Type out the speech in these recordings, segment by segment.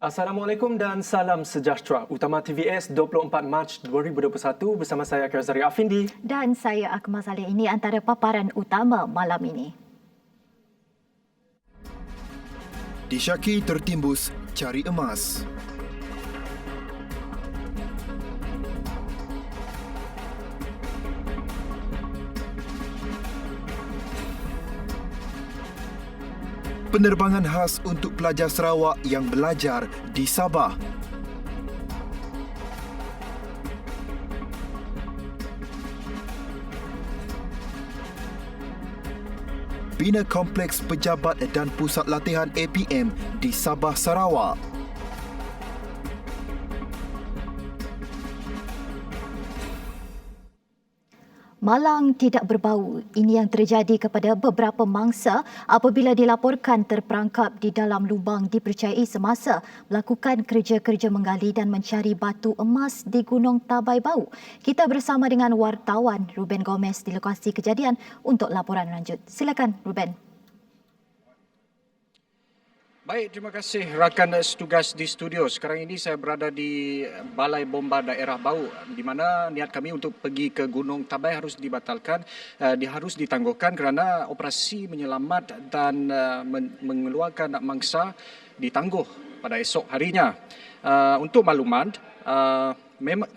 Assalamualaikum dan salam sejahtera. Utama TVS 24 Mac 2021 bersama saya Kerzari Afindi. Dan saya Akmal Saleh. Ini antara paparan utama malam ini. Disyaki tertimbus cari emas. Penerbangan khas untuk pelajar Sarawak yang belajar di Sabah. Bina kompleks pejabat dan pusat latihan APM di Sabah, Sarawak. Malang tidak berbau. Ini yang terjadi kepada beberapa mangsa apabila dilaporkan terperangkap di dalam lubang dipercayai semasa melakukan kerja-kerja menggali dan mencari batu emas di Gunung Tabai Bau. Kita bersama dengan wartawan Ruben Gomez di lokasi kejadian untuk laporan lanjut. Silakan Ruben. Baik, terima kasih rakan setugas di studio. Sekarang ini saya berada di Balai Bomba Daerah Bau di mana niat kami untuk pergi ke Gunung Tabai harus dibatalkan, harus ditangguhkan kerana operasi menyelamat dan mengeluarkan mangsa ditangguh pada esok harinya. Untuk maklumat,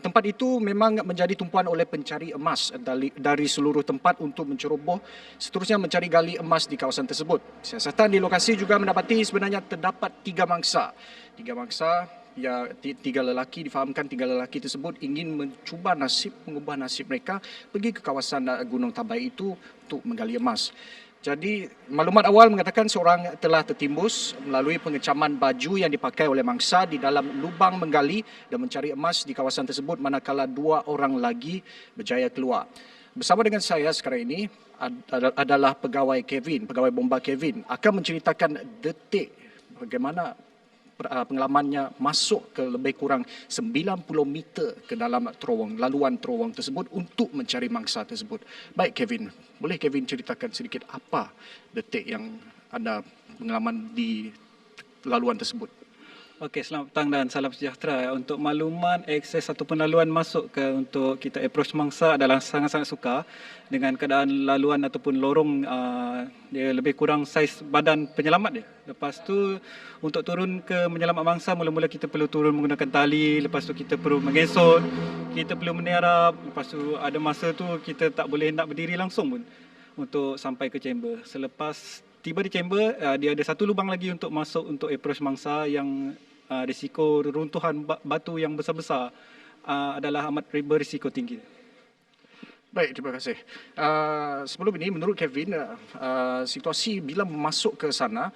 tempat itu memang menjadi tumpuan oleh pencari emas dari seluruh tempat untuk menceroboh seterusnya mencari gali emas di kawasan tersebut. Siasatan di lokasi juga mendapati sebenarnya terdapat tiga mangsa. Ya, tiga lelaki difahamkan tiga lelaki tersebut ingin mengubah nasib mereka pergi ke kawasan Gunung Tabai itu untuk menggali emas. Jadi, maklumat awal mengatakan seorang telah tertimbus melalui pengecaman baju yang dipakai oleh mangsa di dalam lubang menggali dan mencari emas di kawasan tersebut manakala dua orang lagi berjaya keluar. Bersama dengan saya sekarang ini adalah pegawai bomba Kevin akan menceritakan detik bagaimana pengalamannya masuk ke lebih kurang 90 meter ke dalam laluan terowong tersebut untuk mencari mangsa tersebut. Baik Kevin, boleh Kevin ceritakan sedikit apa detik yang anda pengalaman di laluan tersebut? Okey, selamat petang dan salam sejahtera. Untuk makluman, akses ataupun laluan masuk untuk kita approach mangsa adalah sangat-sangat sukar dengan keadaan laluan ataupun lorong dia lebih kurang saiz badan penyelamat dia. Lepas tu untuk turun ke menyelamat mangsa, mula-mula kita perlu turun menggunakan tali, lepas tu kita perlu mengesot, kita perlu meniarap, lepas tu ada masa tu kita tak boleh nak berdiri langsung pun untuk sampai ke chamber. Selepas tiba di chamber, dia ada satu lubang lagi untuk masuk untuk approach mangsa yang risiko runtuhan batu yang besar-besar adalah amat berisiko tinggi. Baik, terima kasih. Sebelum ini, menurut Kevin, situasi bila masuk ke sana,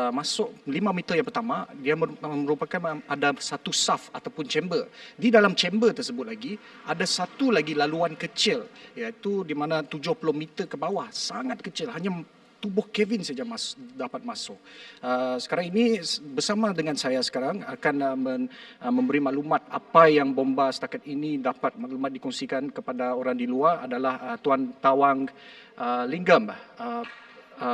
masuk 5 meter yang pertama, dia merupakan ada satu saf ataupun chamber. Di dalam chamber tersebut lagi, ada satu lagi laluan kecil, iaitu di mana 70 meter ke bawah, sangat kecil, hanya tubuh Kevin saja dapat masuk. Sekarang ini bersama dengan saya sekarang akan memberi maklumat apa yang bomba setakat ini dapat maklumat dikongsikan kepada orang di luar adalah Tuan Tawang Linggam,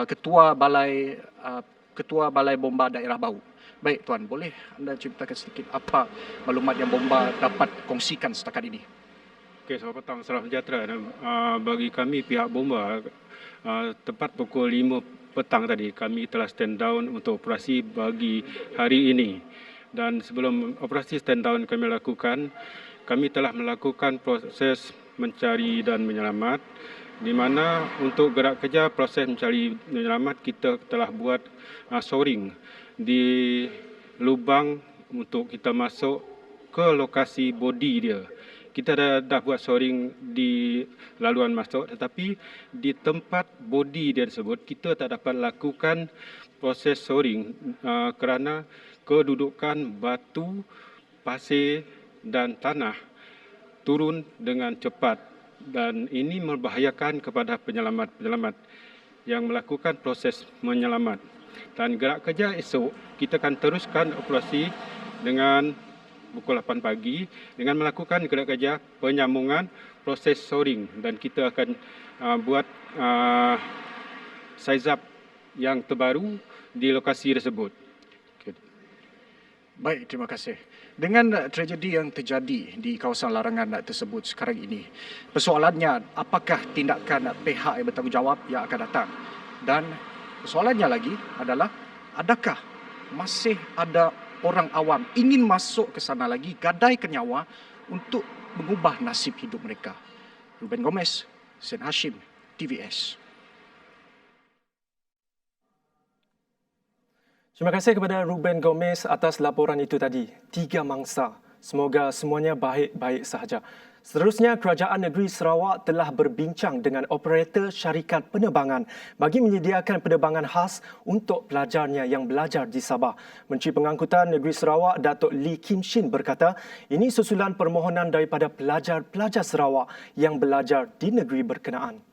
Ketua Balai Bomba Daerah Bau. Baik Tuan, boleh anda ceritakan sedikit apa maklumat yang bomba dapat kongsikan setakat ini? Okey, selamat petang, salam sejahtera. Bagi kami pihak bomba, tepat pukul 5 petang tadi kami telah stand down untuk operasi bagi hari ini. Dan sebelum operasi stand down kami lakukan, kami telah melakukan proses mencari dan menyelamat, di mana untuk gerak kerja proses mencari menyelamat kita telah buat shoring di lubang untuk kita masuk ke lokasi body dia. Kita dah buat shoring di laluan masuk, tetapi di tempat body dia tersebut kita tak dapat lakukan proses shoring kerana kedudukan batu, pasir dan tanah turun dengan cepat dan ini membahayakan kepada penyelamat-penyelamat yang melakukan proses menyelamat. Dan gerak kerja esok kita akan teruskan operasi dengan pukul 8 pagi dengan melakukan gerak kerja penyambungan proses shoring dan kita akan buat size up yang terbaru di lokasi tersebut. Baik, terima kasih. Dengan tragedi yang terjadi di kawasan larangan tersebut sekarang ini, persoalannya apakah tindakan pihak yang bertanggungjawab yang akan datang? Dan persoalannya lagi adalah adakah masih ada orang awam ingin masuk ke sana lagi, gadaikan nyawa untuk mengubah nasib hidup mereka? Ruben Gomez, Sen Hashim, TVS. Terima kasih kepada Ruben Gomez atas laporan itu tadi. 3 mangsa. Semoga semuanya baik-baik sahaja. Seterusnya, Kerajaan Negeri Sarawak telah berbincang dengan operator syarikat penerbangan bagi menyediakan penerbangan khas untuk pelajarnya yang belajar di Sabah. Menteri Pengangkutan Negeri Sarawak, Datuk Lee Kim Shin berkata, ini susulan permohonan daripada pelajar-pelajar Sarawak yang belajar di negeri berkenaan.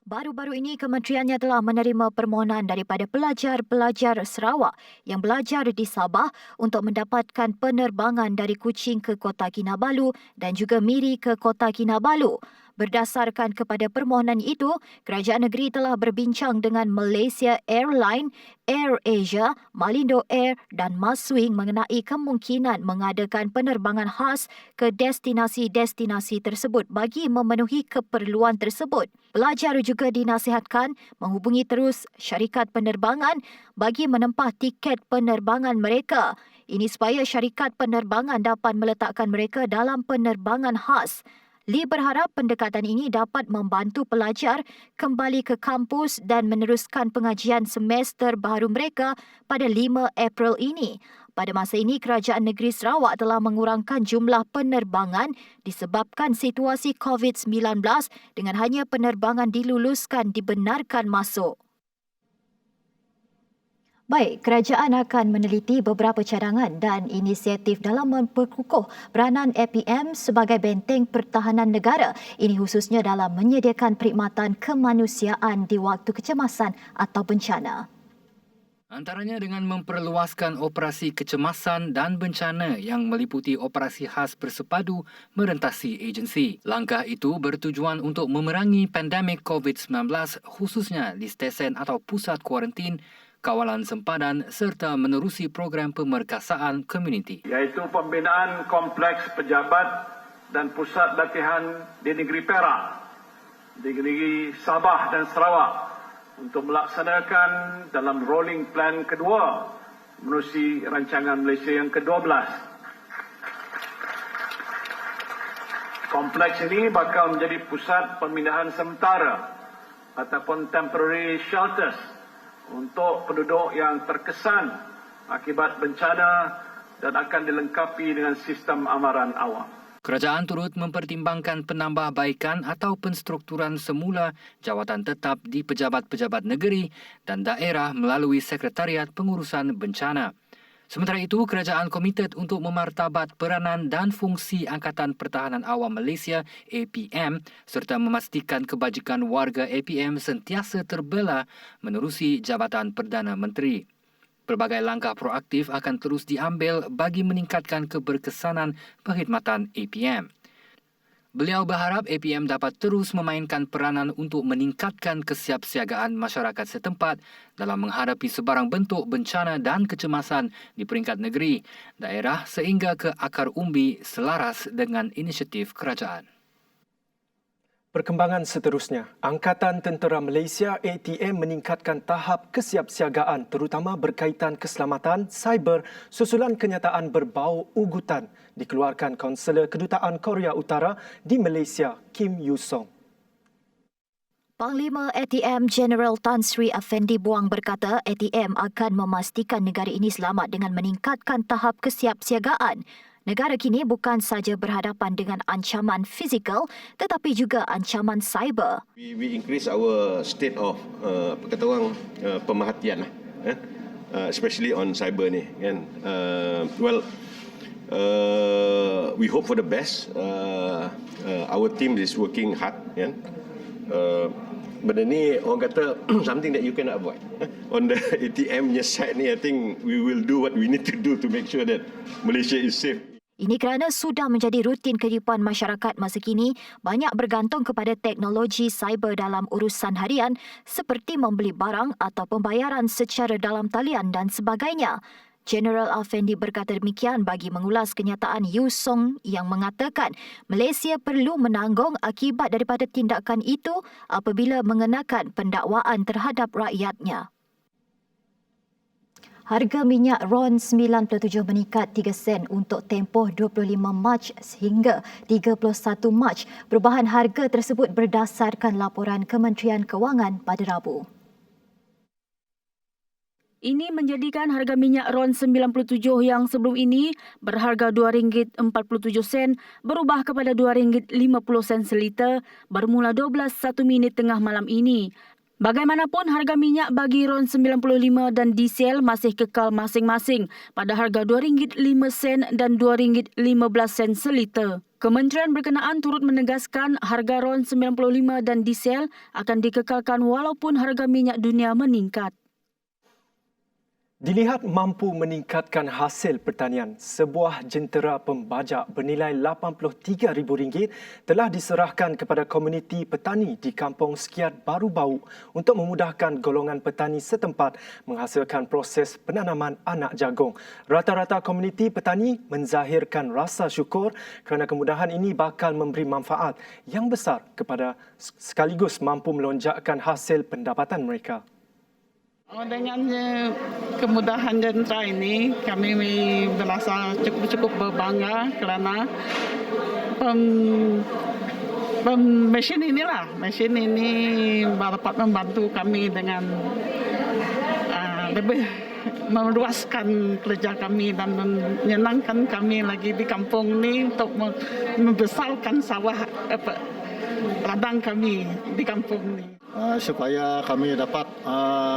Baru-baru ini kementeriannya telah menerima permohonan daripada pelajar-pelajar Sarawak yang belajar di Sabah untuk mendapatkan penerbangan dari Kuching ke Kota Kinabalu dan juga Miri ke Kota Kinabalu. Berdasarkan kepada permohonan itu, kerajaan negeri telah berbincang dengan Malaysia Airline, Air Asia, Malindo Air dan Maswing mengenai kemungkinan mengadakan penerbangan khas ke destinasi-destinasi tersebut bagi memenuhi keperluan tersebut. Pelajar juga dinasihatkan menghubungi terus syarikat penerbangan bagi menempah tiket penerbangan mereka. Ini supaya syarikat penerbangan dapat meletakkan mereka dalam penerbangan khas. Lee berharap pendekatan ini dapat membantu pelajar kembali ke kampus dan meneruskan pengajian semester baru mereka pada 5 April ini. Pada masa ini, Kerajaan Negeri Sarawak telah mengurangkan jumlah penerbangan disebabkan situasi COVID-19 dengan hanya penerbangan diluluskan dibenarkan masuk. Baik, kerajaan akan meneliti beberapa cadangan dan inisiatif dalam memperkukuh peranan APM sebagai benteng pertahanan negara. Ini khususnya dalam menyediakan perkhidmatan kemanusiaan di waktu kecemasan atau bencana. Antaranya dengan memperluaskan operasi kecemasan dan bencana yang meliputi operasi khas bersepadu merentasi agensi. Langkah itu bertujuan untuk memerangi pandemik COVID-19 khususnya di stesen atau pusat kuarantin, kawalan sempadan serta menerusi program pemerkasaan komuniti. Iaitu pembinaan kompleks pejabat dan pusat latihan di negeri Perak, di negeri Sabah dan Sarawak untuk melaksanakan dalam rolling plan kedua menerusi rancangan Malaysia yang ke-12. Kompleks ini bakal menjadi pusat pemindahan sementara ataupun temporary shelters untuk penduduk yang terkesan akibat bencana dan akan dilengkapi dengan sistem amaran awam. Kerajaan turut mempertimbangkan penambahbaikan atau penstrukturan semula jawatan tetap di pejabat-pejabat negeri dan daerah melalui Sekretariat Pengurusan Bencana. Sementara itu, kerajaan komited untuk memartabat peranan dan fungsi Angkatan Pertahanan Awam Malaysia APM serta memastikan kebajikan warga APM sentiasa terbela menerusi Jabatan Perdana Menteri. Pelbagai langkah proaktif akan terus diambil bagi meningkatkan keberkesanan perkhidmatan APM. Beliau berharap APM dapat terus memainkan peranan untuk meningkatkan kesiapsiagaan masyarakat setempat dalam menghadapi sebarang bentuk bencana dan kecemasan di peringkat negeri, daerah sehingga ke akar umbi selaras dengan inisiatif kerajaan. Perkembangan seterusnya, Angkatan Tentera Malaysia ATM meningkatkan tahap kesiapsiagaan terutama berkaitan keselamatan cyber susulan kenyataan berbau ugutan dikeluarkan Konselor Kedutaan Korea Utara di Malaysia, Kim Yu-song. Panglima ATM Jeneral Tan Sri Afendi Buang berkata ATM akan memastikan negara ini selamat dengan meningkatkan tahap kesiapsiagaan. Negara kini bukan saja berhadapan dengan ancaman fizikal tetapi juga ancaman cyber. We increase our state of pemerhatian especially on cyber ni kan. We hope for the best. Our team is working hard kan. Benda ni orang kata something that you cannot avoid. On the ATM nya side ni, I think we will do what we need to do to make sure that Malaysia is safe. Ini kerana sudah menjadi rutin kehidupan masyarakat masa kini banyak bergantung kepada teknologi cyber dalam urusan harian seperti membeli barang atau pembayaran secara dalam talian dan sebagainya. Jeneral Afendi berkata demikian bagi mengulas kenyataan Yu Song yang mengatakan Malaysia perlu menanggung akibat daripada tindakan itu apabila mengenakan pendakwaan terhadap rakyatnya. Harga minyak RON 97 meningkat 3 sen untuk tempoh 25 Mac sehingga 31 Mac. Perubahan harga tersebut berdasarkan laporan Kementerian Kewangan pada Rabu. Ini menjadikan harga minyak RON 97 yang sebelum ini berharga RM2.47 berubah kepada RM2.50 seliter bermula 12:01 tengah malam ini. Bagaimanapun, harga minyak bagi RON 95 dan diesel masih kekal masing-masing pada harga RM2.05 dan RM2.15 seliter. Kementerian berkenaan turut menegaskan harga RON 95 dan diesel akan dikekalkan walaupun harga minyak dunia meningkat. Dilihat mampu meningkatkan hasil pertanian, sebuah jentera pembajak bernilai RM83,000 telah diserahkan kepada komuniti petani di Kampung Sekiat Baru Bau untuk memudahkan golongan petani setempat menghasilkan proses penanaman anak jagung. Rata-rata komuniti petani menzahirkan rasa syukur kerana kemudahan ini bakal memberi manfaat yang besar kepada sekaligus mampu melonjakkan hasil pendapatan mereka. Dengan kemudahan jentera ini, kami berasa cukup berbangga kerana mesin ini dapat membantu kami dengan lebih meluaskan kerja kami dan menyenangkan kami lagi di kampung ini untuk membesarkan sawah ladang kami di kampung ini. Supaya kami dapat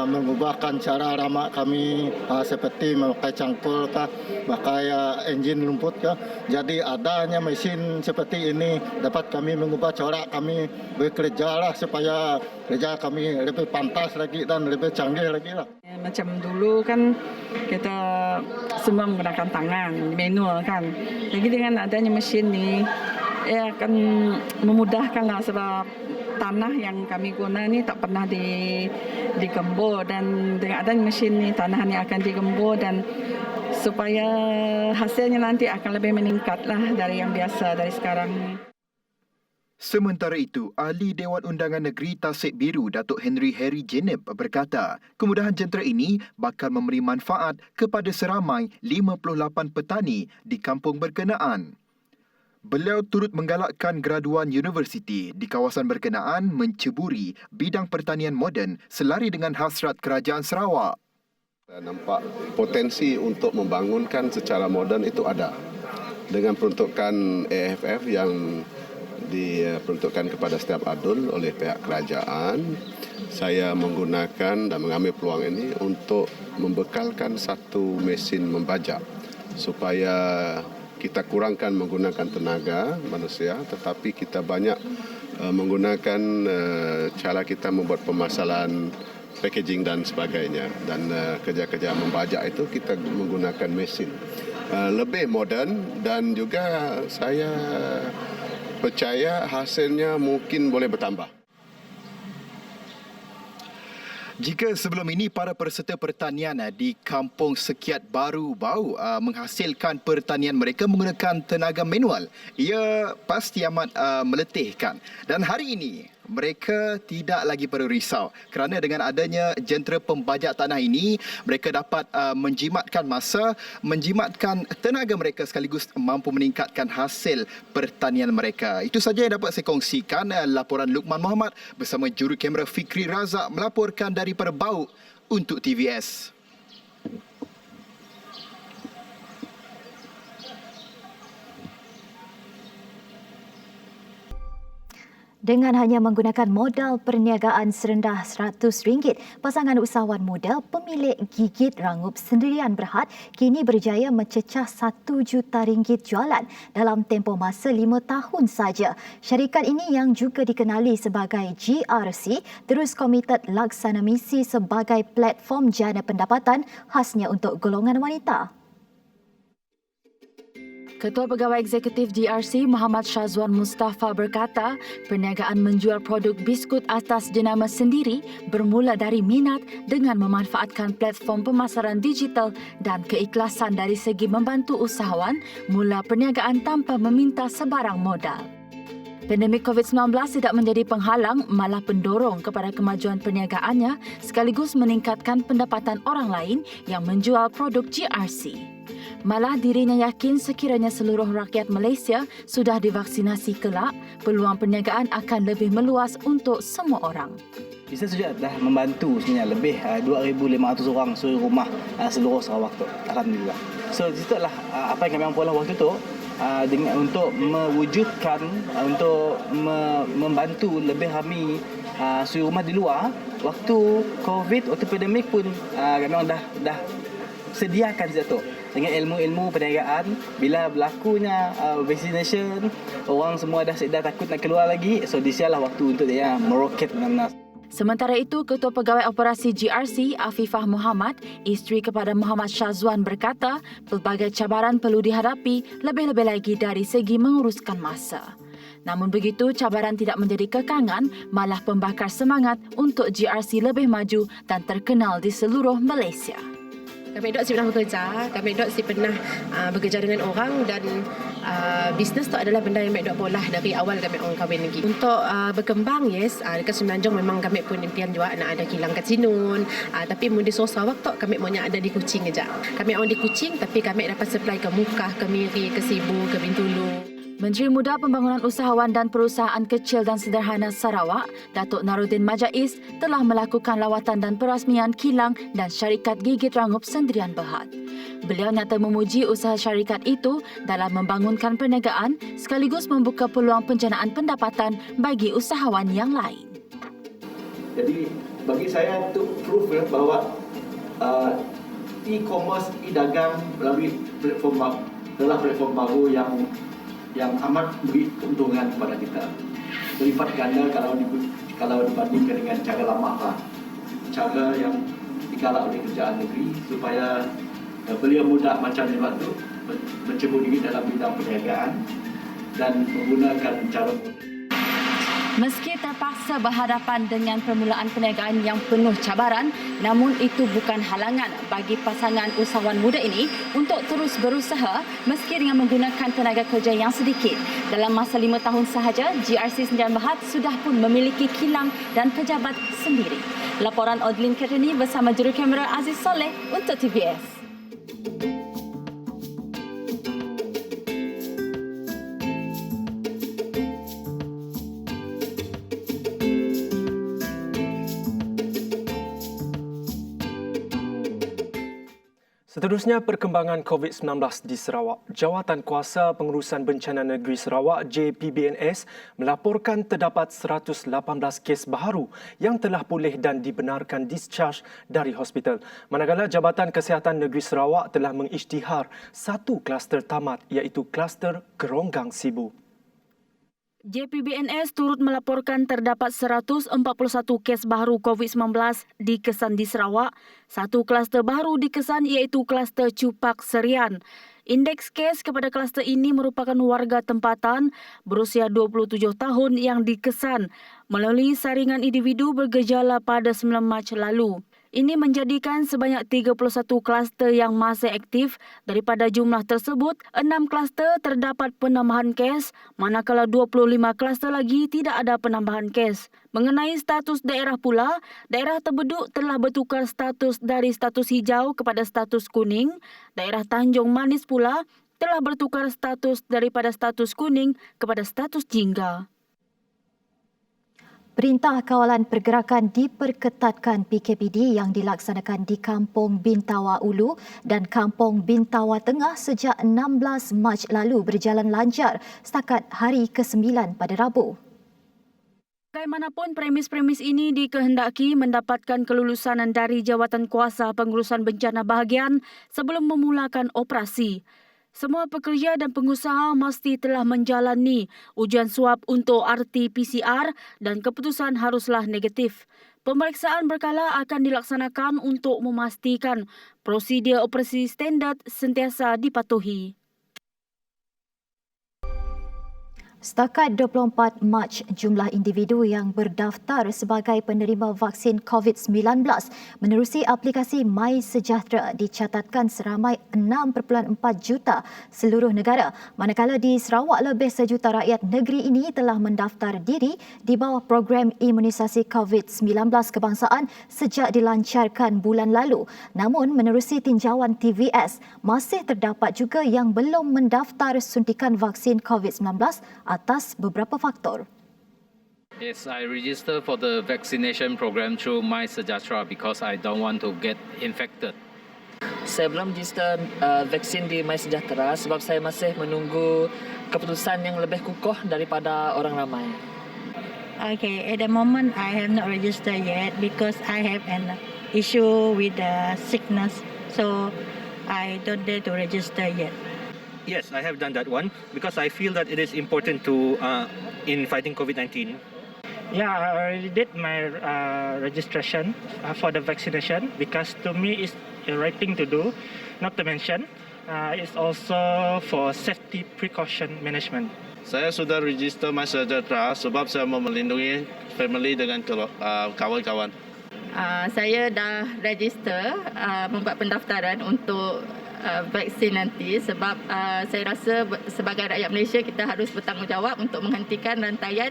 mengubahkan cara ramak kami seperti memakai cangkul kah, pakai enjin rumput kah. Jadi adanya mesin seperti ini dapat kami mengubah corak kami bekerja lah supaya kerja kami lebih pantas lagi dan lebih canggih lagi lah. Macam dulu kan kita semua menggunakan tangan, manual kan. Jadi dengan adanya mesin ni, akan memudahkanlah sebab tanah yang kami guna ni tak pernah digembur dan dengan adanya mesin ni tanah ni akan digembur dan supaya hasilnya nanti akan lebih meningkatlah dari yang biasa dari sekarang ni. Sementara itu, Ahli Dewan Undangan Negeri Tasik Biru Datuk Henry Jeneb berkata, kemudahan jentera ini bakal memberi manfaat kepada seramai 58 petani di kampung berkenaan. Beliau turut menggalakkan graduan universiti di kawasan berkenaan menceburi bidang pertanian moden selari dengan hasrat Kerajaan Sarawak. Saya nampak potensi untuk membangunkan secara moden itu ada. Dengan peruntukan AFF yang diperuntukkan kepada setiap adun oleh pihak kerajaan, saya menggunakan dan mengambil peluang ini untuk membekalkan satu mesin membajak supaya kita kurangkan menggunakan tenaga manusia tetapi kita banyak menggunakan cara kita membuat pemasalan packaging dan sebagainya dan kerja-kerja membajak itu kita menggunakan mesin lebih moden dan juga saya percaya hasilnya mungkin boleh bertambah. Jika sebelum ini para peserta pertanian di Kampung Sekiat Baru Bau menghasilkan pertanian mereka menggunakan tenaga manual, ia pasti amat meletihkan. Dan hari ini mereka tidak lagi perlu risau kerana dengan adanya jentera pembajak tanah ini, mereka dapat menjimatkan masa, menjimatkan tenaga mereka sekaligus mampu meningkatkan hasil pertanian mereka. Itu saja yang dapat saya kongsikan. Laporan Luqman Muhammad bersama juru kamera Fikri Razak melaporkan daripada Bau untuk TVS. Dengan hanya menggunakan modal perniagaan serendah RM100, pasangan usahawan muda pemilik gigit rangup sendirian Berhad kini berjaya mencecah RM1 juta jualan dalam tempoh masa 5 tahun saja. Syarikat ini yang juga dikenali sebagai GRC terus komited laksana misi sebagai platform jana pendapatan khasnya untuk golongan wanita. Ketua Pegawai Eksekutif GRC Muhammad Syazwan Mustafa berkata, perniagaan menjual produk biskut atas jenama sendiri bermula dari minat dengan memanfaatkan platform pemasaran digital dan keikhlasan dari segi membantu usahawan mula perniagaan tanpa meminta sebarang modal. Pandemik COVID-19 tidak menjadi penghalang, malah pendorong kepada kemajuan perniagaannya sekaligus meningkatkan pendapatan orang lain yang menjual produk GRC. Malah dirinya yakin sekiranya seluruh rakyat Malaysia sudah divaksinasi kelak, peluang perniagaan akan lebih meluas untuk semua orang. Kita sudah dah membantu sebenarnya lebih 2,500 orang suri rumah seluruh Sarawak tu. Alhamdulillah. So itulah apa yang kami mampu waktu tu dengan untuk mewujudkan untuk membantu lebih ramai suri rumah di luar. Waktu COVID, waktu pandemik pun kami orang dah sediakan sejak tu. Dengan ilmu-ilmu perniagaan, bila berlakunya vaccination, orang semua dah takut nak keluar lagi, so disialah waktu untuk dia meroket benar-benar. Sementara itu, Ketua Pegawai Operasi GRC Afifah Muhammad, isteri kepada Muhammad Syazwan berkata, pelbagai cabaran perlu dihadapi lebih-lebih lagi dari segi menguruskan masa. Namun begitu, cabaran tidak menjadi kekangan, malah pembakar semangat untuk GRC lebih maju dan terkenal di seluruh Malaysia. Kami dok si pernah bekerja, kami dok si pernah bekerja dengan orang dan bisnes tu adalah benda yang kami dok polah dari awal kami orang kahwin lagi. Untuk berkembang, yes, dekat Semenanjung memang kami pun impian juga nak ada kilang kat Sinun. Tapi di Sarawak tu kami maunya ada di Kuching aja. Kami orang di Kuching tapi kami dapat supply ke Mukah, ke Miri, ke Sibu, ke Bintulu. Menteri Muda Pembangunan Usahawan dan Perusahaan Kecil dan Sederhana Sarawak, Datuk Naruddin Majais, telah melakukan lawatan dan perasmian kilang dan syarikat gigit rangup Sendirian Berhad. Beliau nyata memuji usaha syarikat itu dalam membangunkan perniagaan sekaligus membuka peluang penjanaan pendapatan bagi usahawan yang lain. Jadi bagi saya itu proof bahawa e-commerce, e-dagang melalui platform adalah platform baru yang amat beri keuntungan kepada kita. Berlipat ganda kalau dibandingkan dengan cara lama cara yang digalak oleh kerajaan negeri supaya beliau mudah macam ni waktu mencebur diri dalam bidang perniagaan dan menggunakan cara Meski terpaksa berhadapan dengan permulaan perniagaan yang penuh cabaran, namun itu bukan halangan bagi pasangan usahawan muda ini untuk terus berusaha meski dengan menggunakan tenaga kerja yang sedikit. Dalam masa 5 tahun sahaja, GRC Sendirian Berhad sudah pun memiliki kilang dan pejabat sendiri. Laporan Odlin Ketani bersama jurukamera Aziz Soleh untuk TVS. Seterusnya, perkembangan COVID-19 di Sarawak. Jawatan Kuasa Pengurusan Bencana Negeri Sarawak JPBNS melaporkan terdapat 118 kes baharu yang telah pulih dan dibenarkan discharge dari hospital. Manakala Jabatan Kesihatan Negeri Sarawak telah mengisytihar satu kluster tamat iaitu kluster Geronggang Sibu. JPBNS turut melaporkan terdapat 141 kes baru COVID-19 di Kesan di Sarawak. Satu kluster baru di Kesan iaitu kluster Cupak Serian. Indeks kes kepada kluster ini merupakan warga tempatan berusia 27 tahun yang dikesan melalui saringan individu bergejala pada 9 Mac lalu. Ini menjadikan sebanyak 31 kluster yang masih aktif. Daripada jumlah tersebut, 6 kluster terdapat penambahan kes, manakala 25 kluster lagi tidak ada penambahan kes. Mengenai status daerah pula, daerah Terbeduk telah bertukar status dari status hijau kepada status kuning. Daerah Tanjung Manis pula telah bertukar status daripada status kuning kepada status jingga. Perintah Kawalan Pergerakan diperketatkan PKPD yang dilaksanakan di Kampung Bintawa Ulu dan Kampung Bintawa Tengah sejak 16 Mac lalu berjalan lancar setakat hari ke-9 pada Rabu. Bagaimanapun, premis-premis ini dikehendaki mendapatkan kelulusan dari Jawatan Kuasa Pengurusan Bencana Bahagian sebelum memulakan operasi. Semua pekerja dan pengusaha mesti telah menjalani ujian swab untuk RT-PCR dan keputusan haruslah negatif. Pemeriksaan berkala akan dilaksanakan untuk memastikan prosedur operasi standard sentiasa dipatuhi. Setakat 24 Mac, jumlah individu yang berdaftar sebagai penerima vaksin COVID-19 menerusi aplikasi MySejahtera dicatatkan seramai 6.4 juta seluruh negara. Manakala di Sarawak, lebih sejuta rakyat negeri ini telah mendaftar diri di bawah program imunisasi COVID-19 kebangsaan sejak dilancarkan bulan lalu. Namun, menerusi tinjauan TVS, masih terdapat juga yang belum mendaftar suntikan vaksin COVID-19 atas beberapa faktor. Yes, I register for the vaccination program through MySejahtera because I don't want to get infected. Saya belum register vaksin di MySejahtera sebab saya masih menunggu keputusan yang lebih kukuh daripada orang ramai. Okay, at the moment I have not registered yet because I have an issue with the sickness, so I don't dare to register yet. Yes, I have done that one because I feel that it is important to in fighting COVID-19. Yeah, I already did my registration for the vaccination because to me it's the right thing to do. Not to mention, it's also for safety precaution management. Saya sudah register MySejahtera sebab saya mau melindungi family dengan kawan-kawan. Saya dah register membuat pendaftaran untuk vaksin nanti sebab saya rasa sebagai rakyat Malaysia kita harus bertanggungjawab untuk menghentikan rantaian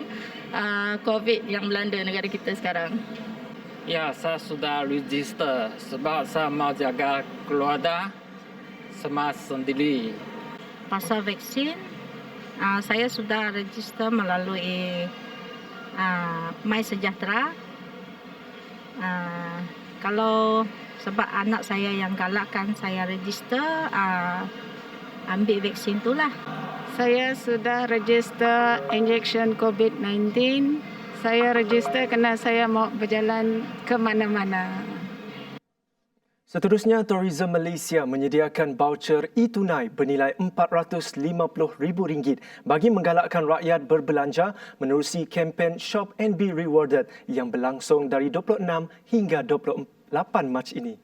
COVID yang melanda negara kita sekarang. Ya, saya sudah register sebab saya mau jaga keluarga sama sendiri. Pasal vaksin, saya sudah register melalui MySejahtera. Kalau sebab anak saya yang galakkan saya register, ambil vaksin itulah. Saya sudah register injection COVID-19. Saya register kerana saya mau berjalan ke mana-mana. Seterusnya, Tourism Malaysia menyediakan voucher e-tunai bernilai RM450,000 bagi menggalakkan rakyat berbelanja menerusi kempen Shop and Be Rewarded yang berlangsung dari 26 hingga 28 Mac ini.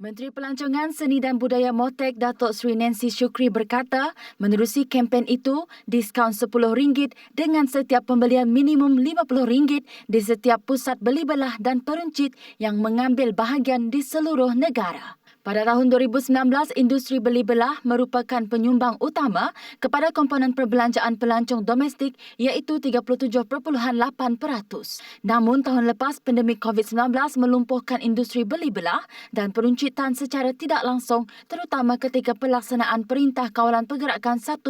Menteri Pelancongan Seni dan Budaya Motek Datuk Seri Nancy Shukri berkata, menerusi kempen itu, diskaun RM10 dengan setiap pembelian minimum RM50 di setiap pusat beli belah dan peruncit yang mengambil bahagian di seluruh negara. Pada tahun 2019, industri beli belah merupakan penyumbang utama kepada komponen perbelanjaan pelancong domestik iaitu 37.8%. Namun tahun lepas pandemik COVID-19 melumpuhkan industri beli belah dan peruncitan secara tidak langsung terutama ketika pelaksanaan Perintah Kawalan Pergerakan 1.0.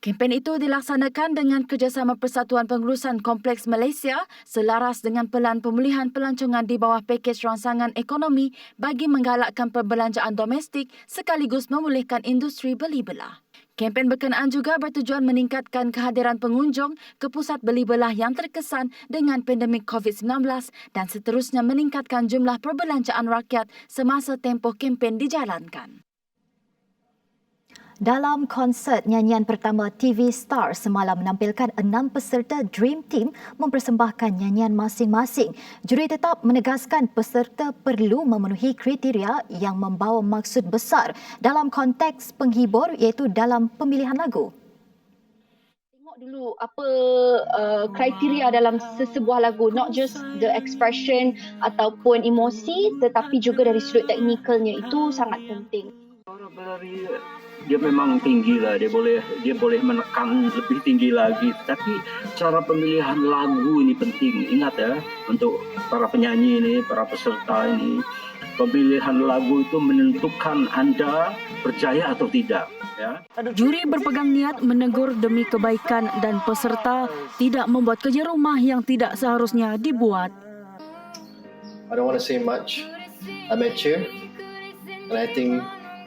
Kempen itu dilaksanakan dengan kerjasama Persatuan Pengurusan Kompleks Malaysia selaras dengan pelan pemulihan pelancongan di bawah pakej rangsangan ekonomi bagi menggalakkan perbelanjaan domestik sekaligus memulihkan industri beli belah. Kempen berkenaan juga bertujuan meningkatkan kehadiran pengunjung ke pusat beli belah yang terkesan dengan pandemik COVID-19 dan seterusnya meningkatkan jumlah perbelanjaan rakyat semasa tempoh kempen dijalankan. Dalam konsert nyanyian pertama TV Star semalam menampilkan 6 peserta Dream Team mempersembahkan nyanyian masing-masing. Juri tetap menegaskan peserta perlu memenuhi kriteria yang membawa maksud besar dalam konteks penghibur iaitu dalam pemilihan lagu. Tengok dulu apa kriteria dalam sesebuah lagu, not just the expression ataupun emosi tetapi juga dari sudut teknikalnya, itu sangat penting. Dia memang tinggi lah, dia boleh menekan lebih tinggi lagi. Tapi cara pemilihan lagu ini penting. Ingat ya, untuk para penyanyi ini, para peserta ini, pemilihan lagu itu menentukan anda berjaya atau tidak. Ya. Juri berpegang niat menegur demi kebaikan dan peserta tidak membuat kerja rumah yang tidak seharusnya dibuat. I don't want to say much. I met her and I think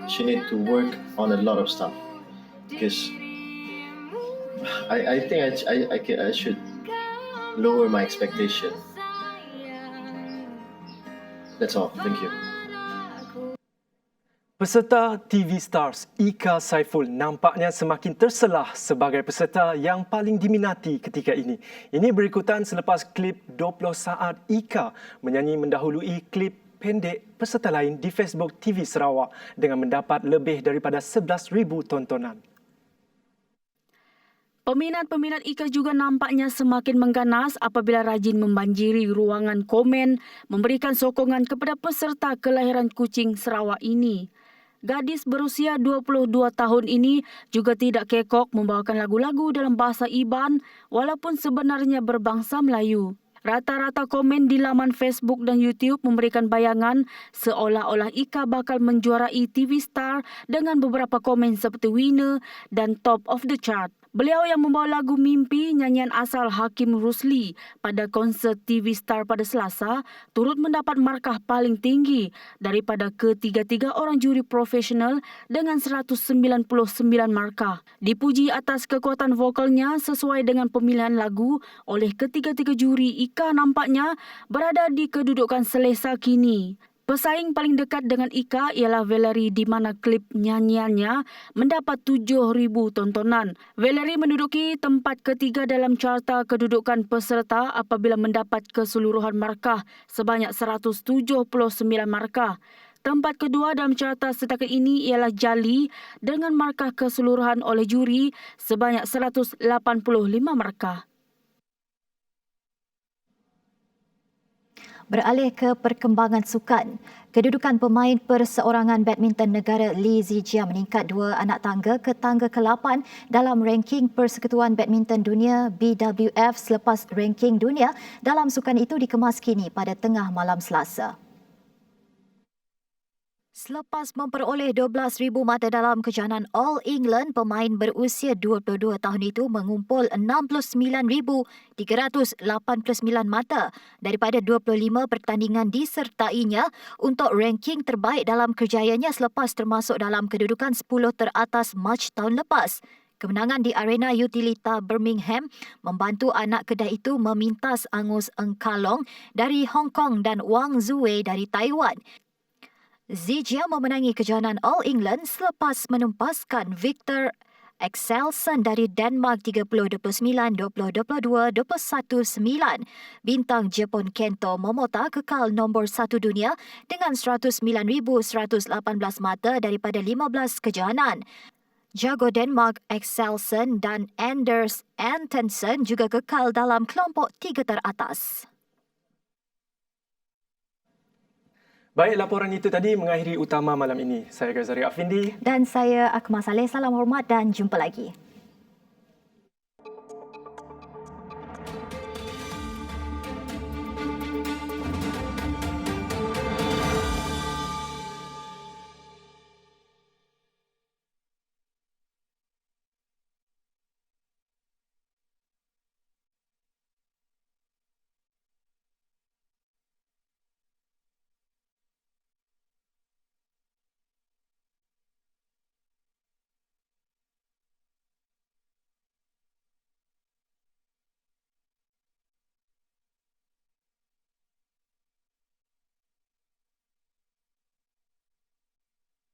she need to work on a lot of stuff because I think I should lower my expectation. That's all. Thank you. Peserta TV Stars Ika Saiful nampaknya semakin terselah sebagai peserta yang paling diminati ketika ini. Ini berikutan selepas klip 20 saat Ika menyanyi mendahului klip pendek peserta lain di Facebook TV Sarawak dengan mendapat lebih daripada 11,000 tontonan. Peminat-peminat Ika juga nampaknya semakin mengganas apabila rajin membanjiri ruangan komen memberikan sokongan kepada peserta kelahiran kucing Sarawak ini. Gadis berusia 22 tahun ini juga tidak kekok membawakan lagu-lagu dalam bahasa Iban walaupun sebenarnya berbangsa Melayu. Rata-rata komen di laman Facebook dan YouTube memberikan bayangan seolah-olah Ika bakal menjuarai TV Star dengan beberapa komen seperti winner dan top of the chart. Beliau yang membawa lagu Mimpi nyanyian asal Hakim Rusli pada konsert TV Star pada Selasa turut mendapat markah paling tinggi daripada ketiga-tiga orang juri profesional dengan 199 markah. Dipuji atas kekuatan vokalnya sesuai dengan pemilihan lagu oleh ketiga-tiga juri, Ika nampaknya berada di kedudukan selesa kini. Pesaing paling dekat dengan Ika ialah Valerie di mana klip nyanyiannya mendapat 7,000 tontonan. Valerie menduduki tempat ketiga dalam carta kedudukan peserta apabila mendapat keseluruhan markah sebanyak 179 markah. Tempat kedua dalam carta setakat ini ialah Jali dengan markah keseluruhan oleh juri sebanyak 185 markah. Beralih ke perkembangan sukan, kedudukan pemain perseorangan badminton negara Lee Zijia meningkat 2 anak tangga ke tangga ke-8 dalam ranking Persekutuan Badminton Dunia BWF selepas ranking dunia dalam sukan itu dikemas kini pada tengah malam Selasa. Selepas memperoleh 12,000 mata dalam kejohanan All England, pemain berusia 22 tahun itu mengumpul 69,389 mata daripada 25 pertandingan disertainya untuk ranking terbaik dalam kerjayanya selepas termasuk dalam kedudukan 10 teratas Mac tahun lepas. Kemenangan di arena Utilita Birmingham membantu anak kedai itu memintas Angus Engkalong dari Hong Kong dan Wang Zuwei dari Taiwan. Zijia memenangi kejohanan All England selepas menumpaskan Victor Axelsen dari Denmark 30-29, 20-22, 21-9. Bintang Jepun Kento Momota kekal nombor 1 dunia dengan 109,118 mata daripada 15 kejohanan. Jago Denmark Axelsen dan Anders Antonsen juga kekal dalam kelompok 3 teratas. Baik, laporan itu tadi mengakhiri utama malam ini. Saya Ghazari Afindi. Dan saya Akmal Saleh. Salam hormat dan jumpa lagi.